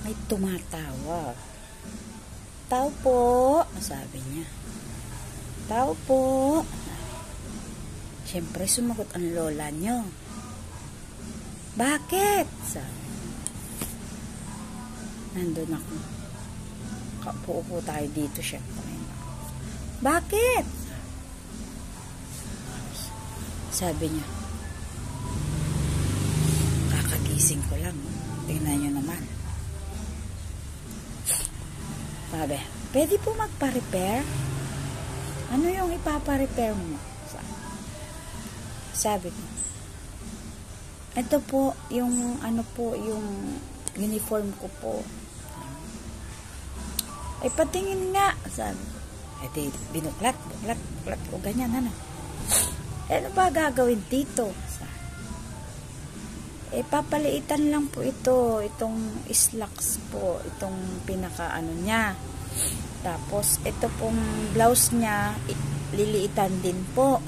may tumatawa. Tao po, sabi niya. Tao po. Siyempre, sumagot ang lola niyo. Bakit? Sabi. Nandun ako. Kaupo tayo dito, siyempre. Bakit? Sabi niya. Kakagising ko lang. Tingnan niyo naman. Sabi, pwede po magpa-repair? Ano yung ipapa-repair mo? Sabi ko, ito po, yung ano po, yung uniform ko po. Ay, patingin nga. Sabi ko, di, buklat ko, ganyan, ano. Ano ba gagawin dito? Sabi, papaliitan lang po ito, itong slacks po, itong pinaka-ano niya. Tapos, ito pong blouse niya, liliitan din po.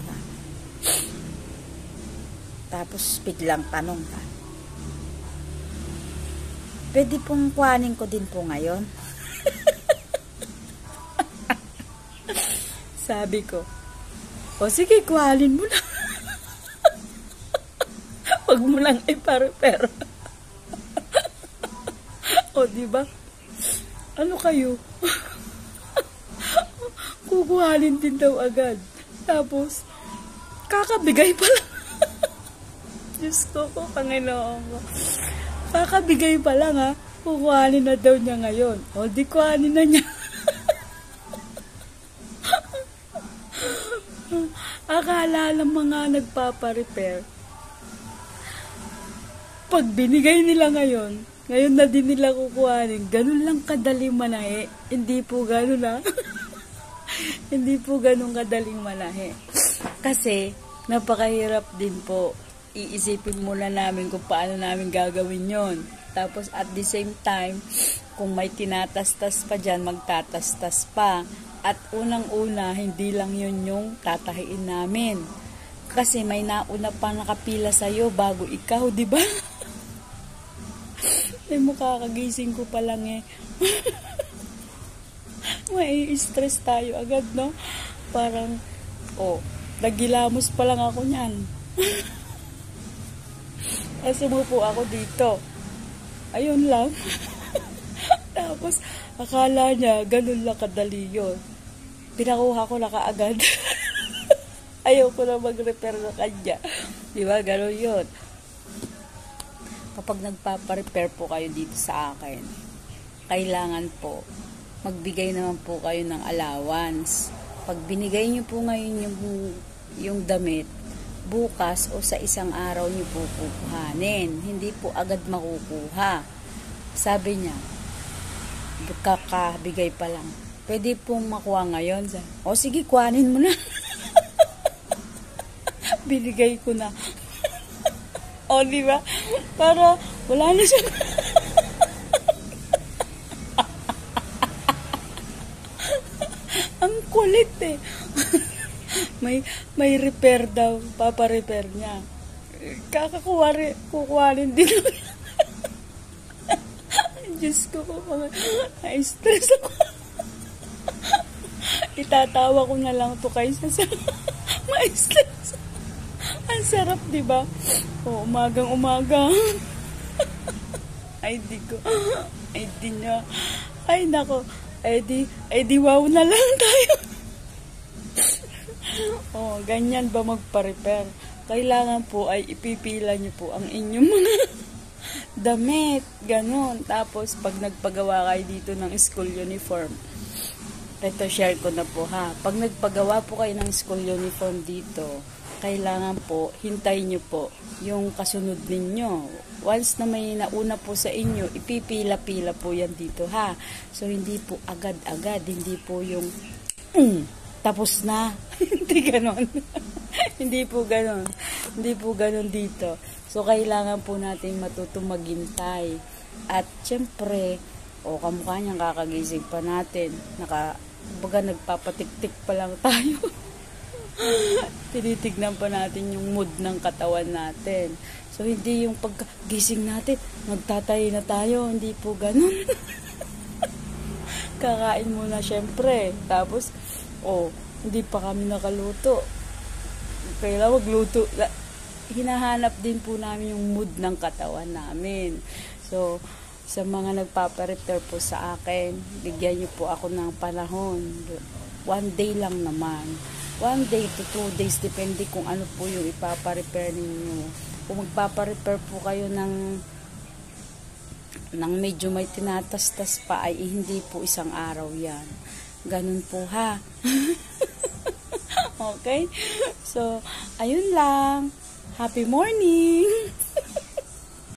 Tapos, biglang tanong ka. Pwede pong kuhanin ko din po ngayon? Sabi ko, o sige, kuhanin mo na. Huwag mo lang ipare-pero. O, diba? Ano kayo? Kukuhanin din daw agad. Tapos, kakabigay pa lang. Diyos ko, Panginoon ko. Kakabigay pa lang, ha. Kukuhanin na daw niya ngayon. O, di kuhanin na niya. Akala lang mga nagpapa-repair. Pag binigay nila ngayon na din nila kukuhanin, ganun lang kadaling manahe. Hindi po ganun, ha. Hindi po ganun kadaling manahe. Kasi, napakahirap din po. Iisipin muna namin kung paano namin gagawin yon. Tapos at the same time, kung may tinatastas pa dyan, magtatastas pa. At unang-una, hindi lang yun yung tatahiin namin. Kasi may nauna pa nakapila sa'yo bago ikaw, di ba? Ay, makakagising ko pa lang eh. May stress tayo agad, no? Parang, nagilamos pa lang ako niyan. Sumupo ako dito. Ayun lang. Tapos, akala niya, ganun lang kadali yun. Pinakuha ko na kaagad. Ayaw ko na mag-repair na kanya. Diba? Ganun yun. Kapag nagpapa-repair po kayo dito sa akin, kailangan po, magbigay naman po kayo ng allowance. Pag binigay niyo po ngayon yung damit, bukas o sa isang araw niyo po kukuhanin. Hindi po agad makukuha. Sabi niya, kakabigay pa lang. Pwede pong makuha ngayon. O sige, kuhanin mo na. Binigay ko na. O, diba? Para wala na siya. Ang kulit eh. May repair daw, papa-repair niya. Kukuhanin din. Diyos ko na-stress ako. Itatawa ko na lang to kaysa sa ma-stress. Ang sarap, diba? Umagang-umaga. Ay, di niya. Ay, nako. Ay, di wow na lang tayo. Ganyan ba magpa-repair? Kailangan po ay ipipila niyo po ang inyong mga damit, ganon. Tapos, pag nagpagawa kayo dito ng school uniform, ito, share ko na po, ha. Pag nagpagawa po kayo ng school uniform dito, kailangan po, hintayin nyo po yung kasunod ninyo. Once na may nauna po sa inyo, ipipila-pila po yan dito, ha. So, hindi po agad-agad, hindi po yung, tapos na. Hindi ganon. Hindi po ganon. Hindi po ganon dito. So, kailangan po natin matutong maghintay. At, syempre, kamukha niyang kakagising pa natin. Baga nagpapatik-tik pa lang tayo. Tinitignan pa natin yung mood ng katawan natin. So, hindi yung pagkagising natin, magtatayo na tayo. Hindi po ganun. Kakain muna syempre. Tapos, hindi pa kami nakaluto. Kailangan magluto. Hinahanap din po namin yung mood ng katawan namin. So, sa mga nagpaparepair po sa akin, bigyan niyo po ako ng panahon. 1 day lang naman. 1 day to 2 days, depende kung ano po yung ipaparepair ninyo. Kung magpaparepair po kayo ng medyo may tinatastas pa, ay hindi po isang araw yan. Ganun po ha. Okay? So, ayun lang. Happy morning!